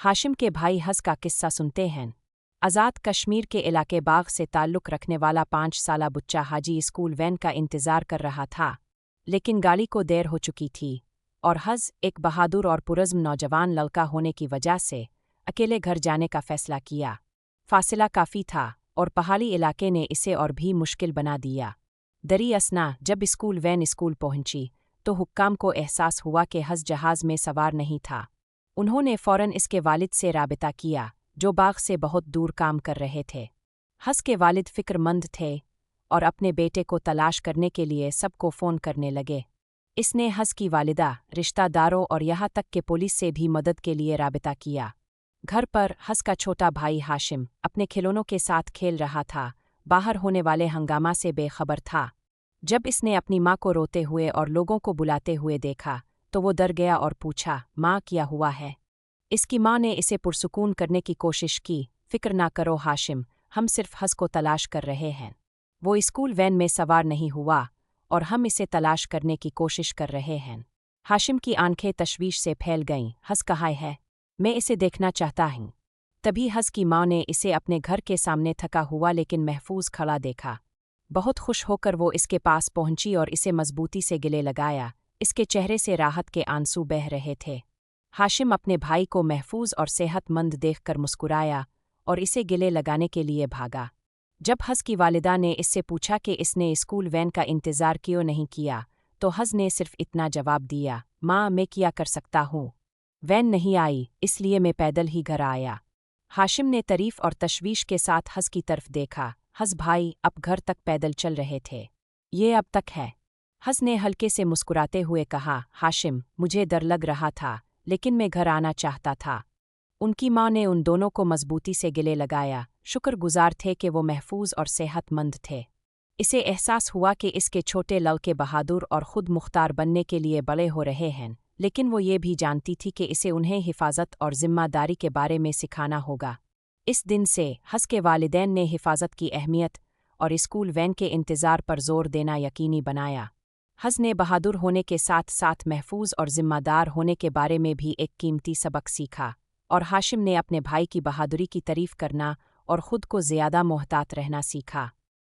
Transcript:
हाशिम के भाई हस का किस्सा सुनते हैं। आज़ाद कश्मीर के इलाके बाग से ताल्लुक़ रखने वाला 5 साला बच्चा हाजी स्कूल वैन का इंतज़ार कर रहा था, लेकिन गाड़ी को देर हो चुकी थी और हज़ एक बहादुर और पुरज़्म नौजवान लड़का होने की वजह से अकेले घर जाने का फ़ैसला किया। फासिला काफ़ी था और पहाड़ी इलाके ने इसे और भी मुश्किल बना दिया। दरी असना जब स्कूल वैन स्कूल पहुंची तो हुक्काम को एहसास हुआ कि हज़ जहाज़ में सवार नहीं था। उन्होंने फ़ौरन इसके वालिद से राबिता किया, जो बाग से बहुत दूर काम कर रहे थे। हज़ के वालिद फ़िक्रमंद थे और अपने बेटे को तलाश करने के लिए सबको फ़ोन करने लगे। इसने हज़ की वालिदा, रिश्तेदारों और यहाँ तक कि पुलिस से भी मदद के लिए राबिता किया। घर पर हज़ का छोटा भाई हाशिम अपने खिलौनों के साथ खेल रहा था, बाहर होने वाले हंगामा से बेखबर था। जब इसने अपनी माँ को रोते हुए और लोगों को बुलाते हुए देखा तो वो डर गया और पूछा, माँ क्या हुआ है? इसकी माँ ने इसे पुरसुकून करने की कोशिश की, फ़िक्र ना करो हाशिम, हम सिर्फ हज़ को तलाश कर रहे हैं। वो स्कूल वैन में सवार नहीं हुआ और हम इसे तलाश करने की कोशिश कर रहे हैं। हाशिम की आंखें तशवीश से फैल गईं। हज़ कहाँ है? मैं इसे देखना चाहता हूँ। तभी हज़ की माँ ने इसे अपने घर के सामने थका हुआ लेकिन महफूज खड़ा देखा। बहुत खुश होकर वो इसके पास पहुंची और इसे मजबूती से गले लगाया। इसके चेहरे से राहत के आंसू बह रहे थे। हाशिम अपने भाई को महफूज और सेहतमंद देखकर मुस्कुराया और इसे गले लगाने के लिए भागा। जब हज़ की वालिदा ने इससे पूछा कि इसने स्कूल वैन का इंतज़ार क्यों नहीं किया, तो हज़ ने सिर्फ इतना जवाब दिया, माँ मैं क्या कर सकता हूँ, वैन नहीं आई इसलिए मैं पैदल ही घर आया। हाशिम ने तारीफ और तशवीश के साथ हज़ की तरफ देखा। हज़ भाई अब घर तक पैदल चल रहे थे? ये अब तक है? हज़ ने हल्के से मुस्कुराते हुए कहा, हाशिम मुझे डर लग रहा था लेकिन मैं घर आना चाहता था। उनकी माँ ने उन दोनों को मजबूती से गले लगाया, शुक्रगुजार थे कि वो महफूज और सेहतमंद थे। इसे एहसास हुआ कि इसके छोटे लड़के बहादुर और खुद मुख्तार बनने के लिए बड़े हो रहे हैं, लेकिन वो ये भी जानती थी कि इसे उन्हें हिफाजत और ज़िम्मेदारी के बारे में सिखाना होगा। इस दिन से हज़ के वालिदैन ने हिफाजत की अहमियत और स्कूल वैन के इंतज़ार पर जोर देना यकीनी बनाया। हज़ ने बहादुर होने के साथ साथ महफूज और ज़िम्मेदार होने के बारे में भी एक कीमती सबक सीखा, और हाशिम ने अपने भाई की बहादुरी की तारीफ़ करना और ख़ुद को ज़्यादा मोहतात रहना सीखा।